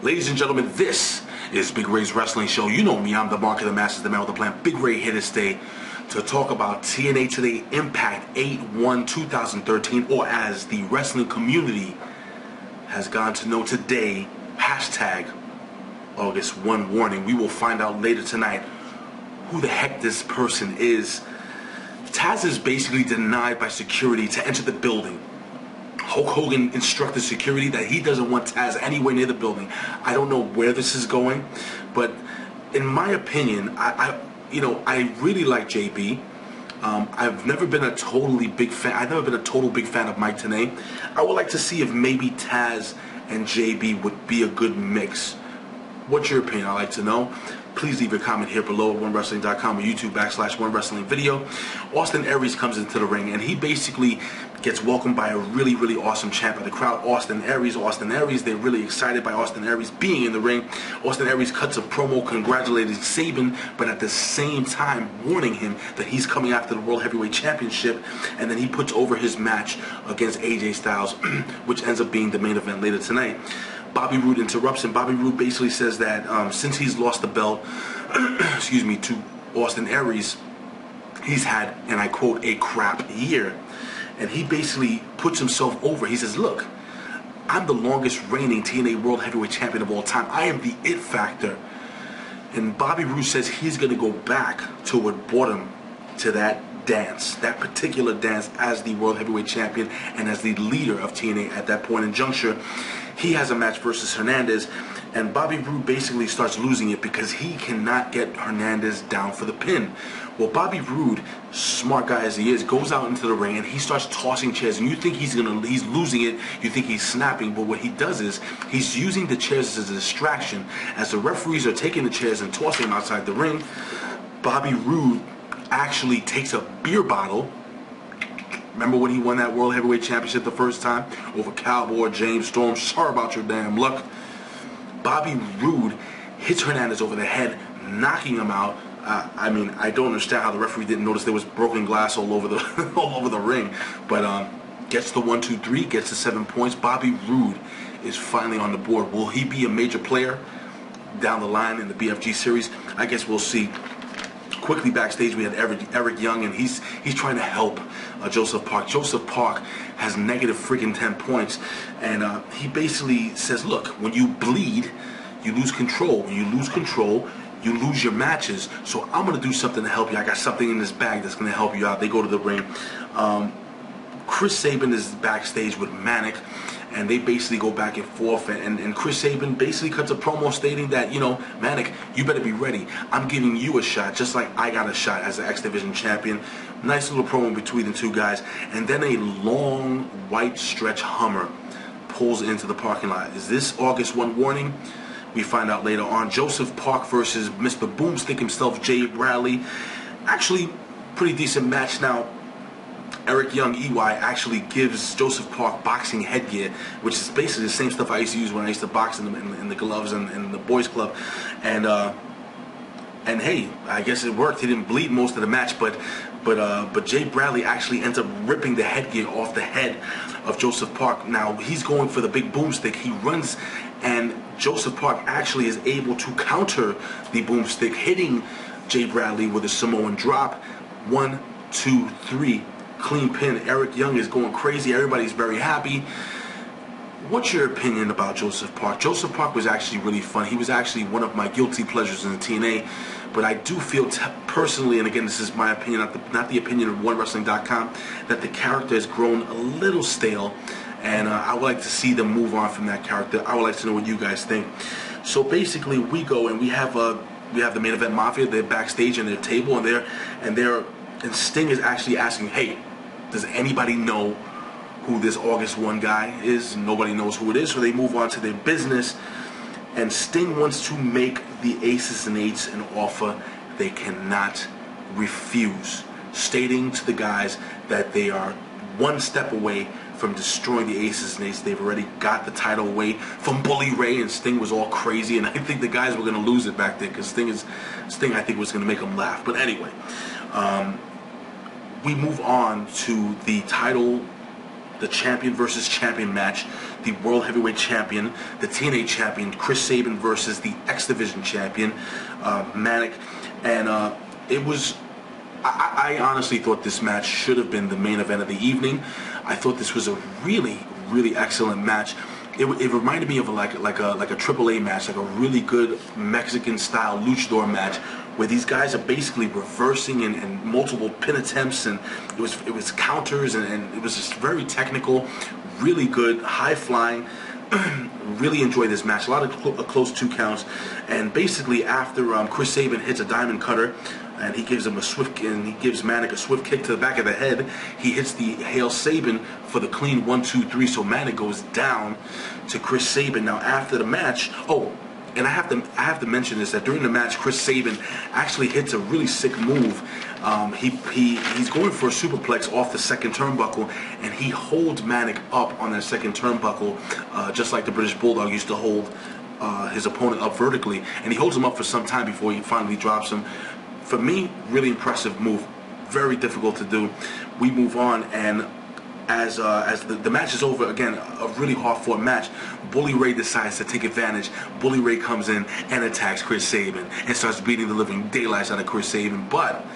Ladies and gentlemen, this is Big Ray's Wrestling Show. You know me, I'm the Mark of the Masters, the man with the plan. Big Ray here to stay to talk about TNA Today Impact 8/1/2013, or as the wrestling community has gone to know today, hashtag August 1 warning. We will find out later tonight who the heck this person is. Taz is basically denied by security to enter the building. Hulk Hogan instructed security that he doesn't want Taz anywhere near the building. I don't know where this is going, but in my opinion, I really like JB. I've never been a totally big fan. I've never been a total big fan of Mike Tenay. I would like to see if maybe Taz and JB would be a good mix. What's your opinion? I'd like to know. Please leave a comment here below at OneWrestling.com or YouTube /OneWrestling video. Austin Aries comes into the ring and he basically gets welcomed by a really, really awesome chant by the crowd. Austin Aries, they're really excited by Austin Aries being in the ring. Austin Aries cuts a promo congratulating Sabin, but at the same time warning him that he's coming after the World Heavyweight Championship, and then he puts over his match against AJ Styles, which ends up being the main event later tonight. Bobby Roode interrupts him. Bobby Roode basically says that since he's lost the belt, to Austin Aries, he's had, and I quote, a crap year. And he basically puts himself over. He says, look, I'm the longest reigning TNA World Heavyweight Champion of all time. I am the it factor. And Bobby Roode says he's going to go back to what brought him to that dance, that particular dance as the World Heavyweight Champion and as the leader of TNA at that point in juncture. He has a match versus Hernandez, and Bobby Roode basically starts losing it because he cannot get Hernandez down for the pin. Well, Bobby Roode, smart guy as he is, goes out into the ring and he starts tossing chairs, and you think he's losing it, you think he's snapping, but what he does is he's using the chairs as a distraction. As the referees are taking the chairs and tossing them outside the ring, Bobby Roode actually takes a beer bottle. Remember when he won that World Heavyweight Championship the first time over Cowboy James Storm? Sorry about your damn luck. Bobby Roode hits Hernandez over the head, knocking him out. I don't understand how the referee didn't notice there was broken glass all over the ring. But gets the 1, 2, 3, gets the 7 points. Bobby Roode is finally on the board. Will he be a major player down the line in the BFG series? I guess we'll see. Quickly backstage, we had Eric Young, and he's trying to help Joseph Park. Joseph Park has negative freaking 10 points, and he basically says, look, when you bleed, you lose control. When you lose control, you lose your matches. So I'm going to do something to help you. I got something in this bag that's going to help you out. They go to the ring. Chris Sabin is backstage with Manik, and they basically go back and forth, and Chris Sabin basically cuts a promo stating that, Manik, you better be ready. I'm giving you a shot, just like I got a shot as the X Division champion. Nice little promo between the two guys, and then a long white stretch Hummer pulls into the parking lot. Is this August 1 warning? We find out later on. Joseph Park versus Mr. Boomstick himself, Jay Bradley. Actually, pretty decent match. Now, Eric Young, EY, actually gives Joseph Park boxing headgear, which is basically the same stuff I used to use when I used to box in the gloves and in the boys club. And hey, I guess it worked. He didn't bleed most of the match, but Jay Bradley actually ends up ripping the headgear off the head of Joseph Park. Now he's going for the big boomstick. He runs, and Joseph Park actually is able to counter the boomstick, hitting Jay Bradley with a Samoan drop. 1, 2, 3. Clean pin. Eric Young is going crazy. Everybody's very happy. What's your opinion about Joseph Park? Joseph Park was actually really fun. He was actually one of my guilty pleasures in the TNA. But I do feel personally, and again, this is my opinion, not the opinion of OneWrestling.com, that the character has grown a little stale, and I would like to see them move on from that character. I would like to know what you guys think. So basically, we go and we have the main event Mafia. They're backstage in their table, and Sting is actually asking, hey, does anybody know who this August 1 guy is? Nobody knows who it is, so they move on to their business. And Sting wants to make the Aces and Eights an offer they cannot refuse, stating to the guys that they are one step away from destroying the Aces and Eights. They've already got the title away from Bully Ray, and Sting was all crazy, and I think the guys were going to lose it back there because Sting I think was going to make them laugh. But anyway, we move on to the title the champion versus champion match, the World Heavyweight Champion, the TNA Champion, Chris Sabin versus the X Division Champion, Manik, and it was. I honestly thought this match should have been the main event of the evening. I thought this was a really, really excellent match. It reminded me of like a AAA match, like a really good Mexican-style luchador match, where these guys are basically reversing and multiple pin attempts, and it was counters, and it was just very technical, really good, high flying. Really enjoyed this match. A lot of close 2 counts, and basically after Chris Sabin hits a diamond cutter, and he gives Manik a swift kick to the back of the head. He hits the Hail Sabin for the clean 1-2-3. So Manik goes down to Chris Sabin. Now after the match, and I have to mention this, that during the match, Chris Sabin actually hits a really sick move. He's going for a superplex off the second turnbuckle, and he holds Manik up on that second turnbuckle, just like the British Bulldog used to hold his opponent up vertically, and he holds him up for some time before he finally drops him. For me, really impressive move. Very difficult to do. We move on, and as the match is over, again, a really hard-fought match, Bully Ray decides to take advantage. Bully Ray comes in and attacks Chris Sabin and starts beating the living daylights out of Chris Sabin, but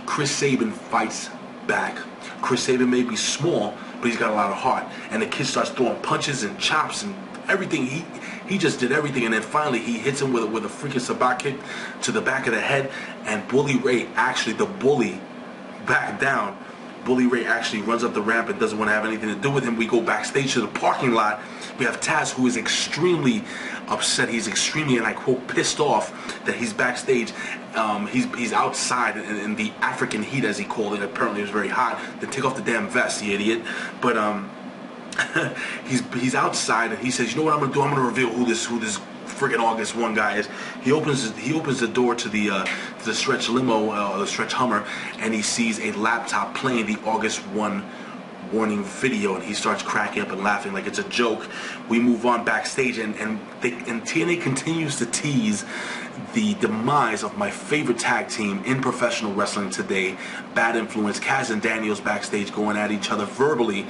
Chris Sabin fights back. Chris Sabin may be small, but he's got a lot of heart, and the kid starts throwing punches and chops and everything. He just did everything, and then finally he hits him with a freaking sabbat kick to the back of the head, and Bully Ray, actually the bully, backed down. Bully Ray actually runs up the ramp and doesn't want to have anything to do with him. We go backstage to the parking lot. We have Taz, who is extremely upset. He's extremely, and I quote, pissed off that he's backstage. He's outside in the African heat, as he called it. Apparently it was very hot. Then take off the damn vest, the idiot. But he's outside, and he says, you know what I'm gonna do? I'm gonna reveal who this friggin' August 1 guy is. He opens the door to the stretch limo, or the stretch Hummer, and he sees a laptop playing the August 1 warning video, and he starts cracking up and laughing like it's a joke. We move on backstage, and TNA continues to tease the demise of my favorite tag team in professional wrestling today, Bad Influence. Kaz and Daniels backstage going at each other verbally,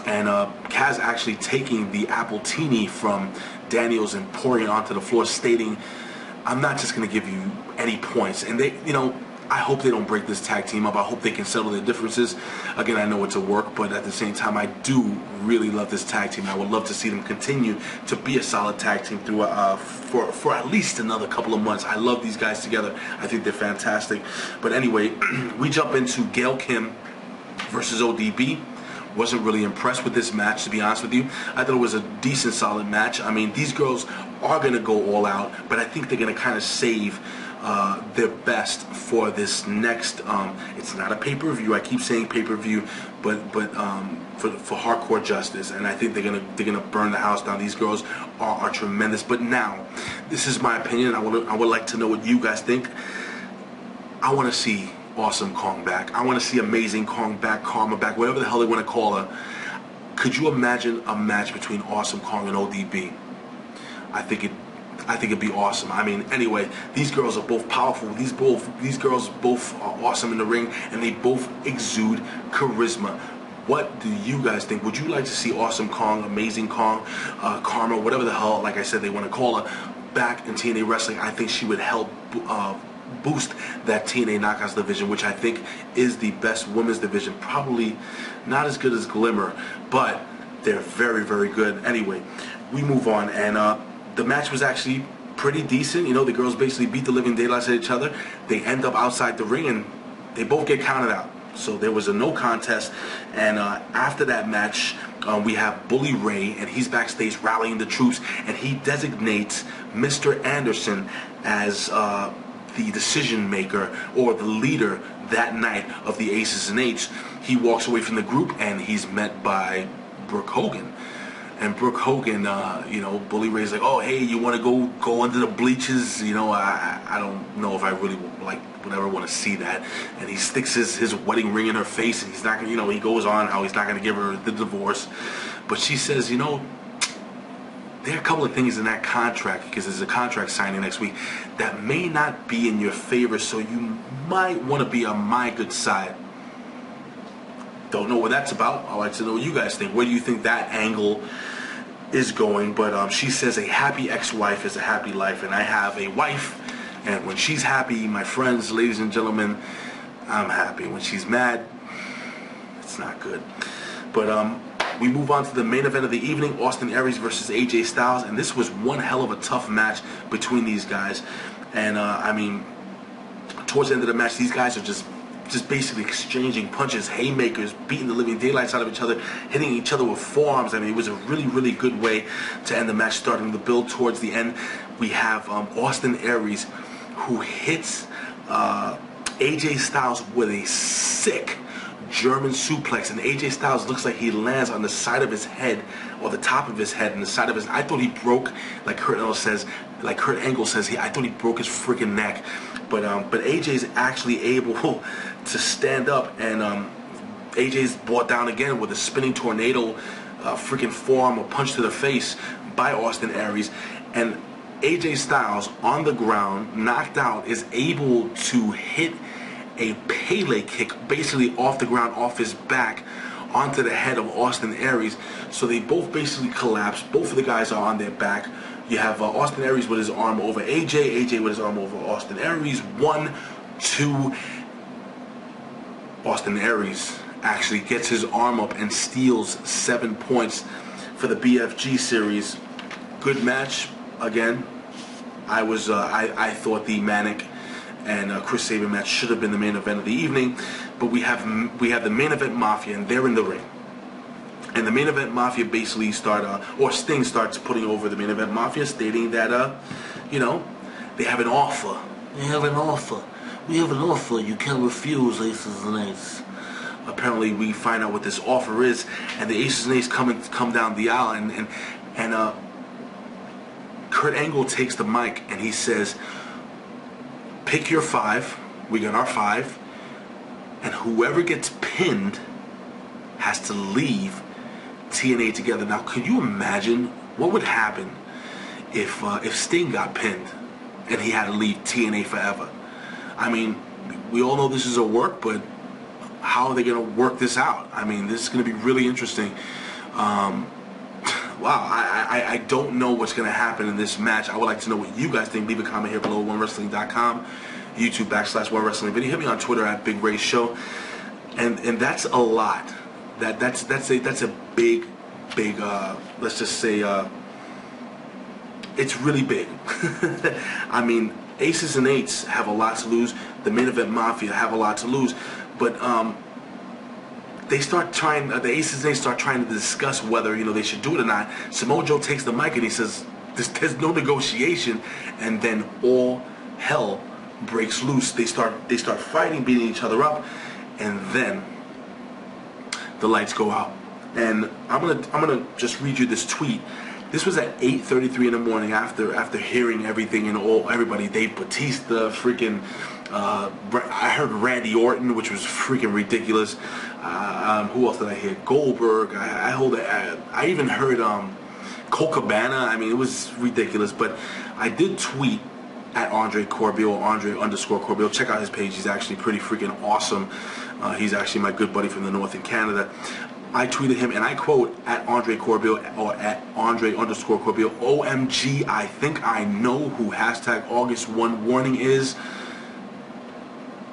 and Kaz actually taking the appletini from Daniels and pouring it onto the floor, stating, I'm not just going to give you any points. And they, I hope they don't break this tag team up. I hope they can settle their differences. Again, I know it's a work, but at the same time, I do really love this tag team. I would love to see them continue to be a solid tag team through for at least another couple of months. I love these guys together. I think they're fantastic. But anyway, we jump into Gail Kim versus ODB. Wasn't really impressed with this match, to be honest with you. I thought it was a decent, solid match. I mean, these girls are going to go all out, but I think they're going to kind of save their best for this next. It's not a pay-per-view. I keep saying pay-per-view, but for Hardcore Justice, and I think they're gonna burn the house down. These girls are tremendous. But now, this is my opinion. I would like to know what you guys think. I want to see Awesome Kong back. I want to see Amazing Kong back, Karma back, whatever the hell they want to call her. Could you imagine a match between Awesome Kong and ODB? I think it'd be awesome. I mean, anyway, these girls are both powerful. These girls both are awesome in the ring, and they both exude charisma. What do you guys think? Would you like to see Awesome Kong, Amazing Kong, Karma, whatever the hell, like I said, they want to call her, back in TNA Wrestling? I think she would help boost that TNA Knockouts division, which I think is the best women's division. Probably not as good as Glimmer, but they're very, very good. Anyway, we move on, and the match was actually pretty decent. The girls basically beat the living daylights at each other. They end up outside the ring, and they both get counted out. So there was a no contest, and after that match, we have Bully Ray, and he's backstage rallying the troops, and he designates Mr. Anderson as the decision maker or the leader that night of the Aces and Eights. He walks away from the group, and he's met by Brooke Hogan. And Brooke Hogan, Bully Ray's like, oh, hey, you want to go under the bleachers? I don't know if I really would ever want to see that. And he sticks his wedding ring in her face, and he's not gonna, he goes on how he's not gonna give her the divorce. But she says, there are a couple of things in that contract, because there's a contract signing next week, that may not be in your favor, so you might want to be on my good side. Don't know what that's about. I'd like to know what you guys think. Where do you think that angle is going? But she says a happy ex-wife is a happy life, and I have a wife, and when she's happy, my friends, ladies and gentlemen, I'm happy. When she's mad, it's not good. But we move on to the main event of the evening, Austin Aries versus AJ Styles, and this was one hell of a tough match between these guys. And I mean, towards the end of the match, these guys are just basically exchanging punches, haymakers, beating the living daylights out of each other, hitting each other with forearms. I mean, it was a really, really good way to end the match. Starting the build towards the end, we have Austin Aries, who hits AJ Styles with a sick German suplex, and AJ Styles looks like he lands on the side of his head, or the top of his head, and the side of his. I thought he broke, like Kurt Angle says, I thought he broke his freaking neck. But AJ's actually able to stand up, and AJ's brought down again with a spinning tornado, freaking forearm, a punch to the face by Austin Aries, and AJ Styles on the ground, knocked out, is able to hit a Pele kick basically off the ground, off his back, onto the head of Austin Aries. So they both basically collapse. Both of the guys are on their back. You have Austin Aries with his arm over AJ, AJ with his arm over Austin Aries. 1, 2. Austin Aries actually gets his arm up and steals 7 points for the BFG series. Good match again. I thought the Manik and Chris Sabin match should have been the main event of the evening, but we have the main event Mafia, and they're in the ring. And the main event Mafia basically Sting starts putting over the main event Mafia, stating that you know, they have an offer. They have an offer. We have an offer you can't refuse, Aces and Eights. Apparently, we find out what this offer is, and the Aces and Eights come down the aisle, and Kurt Angle takes the mic and he says, pick your 5. We got our 5, and whoever gets pinned has to leave TNA together. Now, can you imagine what would happen if Sting got pinned and he had to leave TNA forever? I mean, we all know this is a work, but how are they going to work this out? I mean, this is going to be really interesting. Wow, I don't know what's going to happen in this match. I would like to know what you guys think. Leave a comment here below, OneWrestling.com, YouTube /OneWrestling Video. Hit me on Twitter at Big Ray Show. And that's a lot. That's a big let's just say it's really big. I mean, Aces and Eights have a lot to lose. The main event Mafia have a lot to lose, but they start trying. The Aces and Eights start trying to discuss whether they should do it or not. Samoa Joe takes the mic and he says, "There's no negotiation," and then all hell breaks loose. They start fighting, beating each other up, and then the lights go out. And I'm gonna just read you this tweet. This was at 8:33 in the morning after hearing everything and everybody. Dave Bautista, freaking. I heard Randy Orton, which was freaking ridiculous. Who else did I hear? Goldberg. I even heard Colt Cabana. I mean, it was ridiculous. But I did tweet at Andre Corbeil, Andre_Corbeil. Check out his page. He's actually pretty freaking awesome. He's actually my good buddy from the north in Canada. I tweeted him, and I quote at Andre Corbeil, or at Andre_Corbeil, OMG, I think I know who #August 1 warning is.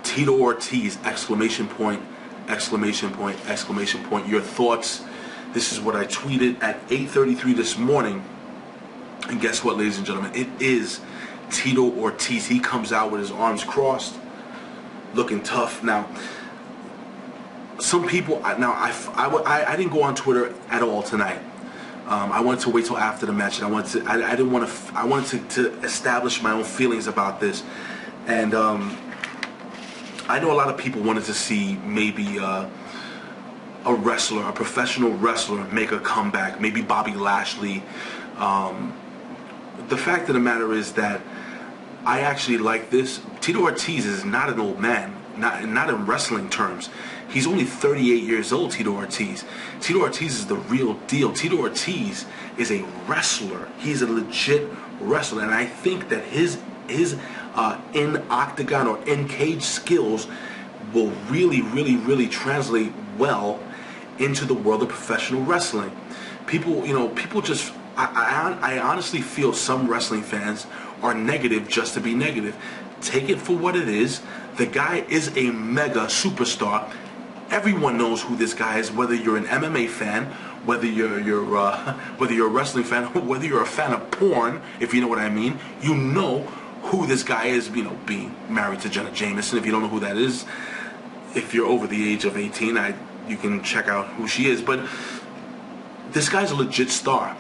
Tito Ortiz, exclamation point, exclamation point, exclamation point. Your thoughts? This is what I tweeted at 8:33 this morning. And guess what, ladies and gentlemen? It is Tito Ortiz. He comes out with his arms crossed, looking tough. Now, some people, I didn't go on Twitter at all tonight. I wanted to wait till after the match, and I wanted to establish my own feelings about this. And I know a lot of people wanted to see maybe a wrestler, a professional wrestler, make a comeback. Maybe Bobby Lashley. The fact of the matter is that I actually like this. Tito Ortiz is not an old man, not in wrestling terms. He's only 38 years old, Tito Ortiz. Tito Ortiz is the real deal. Tito Ortiz is a wrestler. He's a legit wrestler, and I think that his in octagon or in cage skills will really, really, really translate well into the world of professional wrestling. People, people just, I honestly feel some wrestling fans are negative just to be negative. Take it for what it is. The guy is a mega superstar. Everyone knows who this guy is, whether you're an MMA fan, whether you're a wrestling fan, whether you're a fan of porn, if you know what I mean. You know who this guy is, being married to Jenna Jameson. If you don't know who that is, if you're over the age of 18, you can check out who she is. But this guy's a legit star.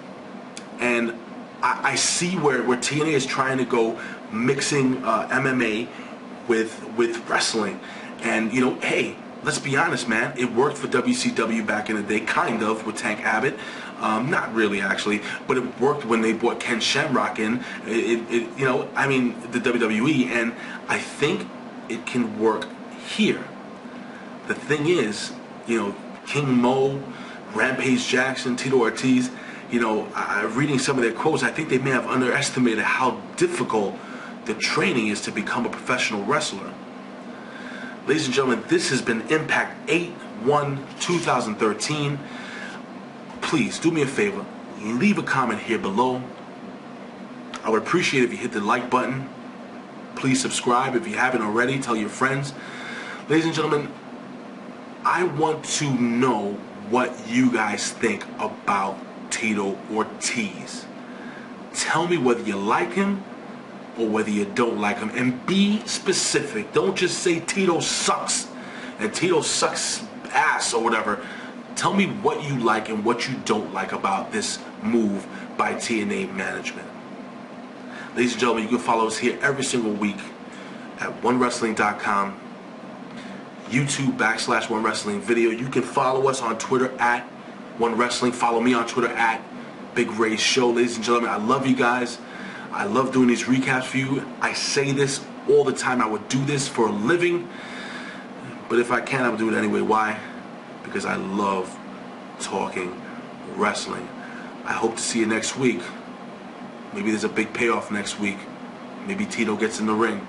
And I see where TNA is trying to go, mixing MMA with wrestling. And, hey, let's be honest, man. It worked for WCW back in the day, kind of, with Tank Abbott. Not really, actually, but it worked when they brought Ken Shamrock in. The WWE, and I think it can work here. The thing is, King Mo, Rampage Jackson, Tito Ortiz, reading some of their quotes, I think they may have underestimated how difficult the training is to become a professional wrestler. Ladies and gentlemen, this has been Impact 8/1/2013. Please do me a favor, leave a comment here below. I would appreciate it if you hit the like button. Please subscribe if you haven't already. Tell your friends. Ladies and gentlemen, I want to know what you guys think about Tito Ortiz. Tell me whether you like him or whether you don't like him, and be specific. Don't just say Tito sucks and Tito sucks ass or whatever. Tell me what you like and what you don't like about this move by TNA management. Ladies and gentlemen, you can follow us here every single week at OneWrestling.com, YouTube /OneWrestling video. You can follow us on Twitter at OneWrestling. Follow me on Twitter at Big Ray Show. Ladies and gentlemen, I love you guys. I love doing these recaps for you. I say this all the time. I would do this for a living, but if I can, I would do it anyway. Why? Because I love talking wrestling. I hope to see you next week. Maybe there's a big payoff next week. Maybe Tito gets in the ring.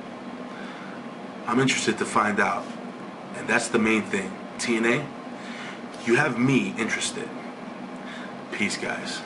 I'm interested to find out. And that's the main thing. TNA, you have me interested. Peace, guys.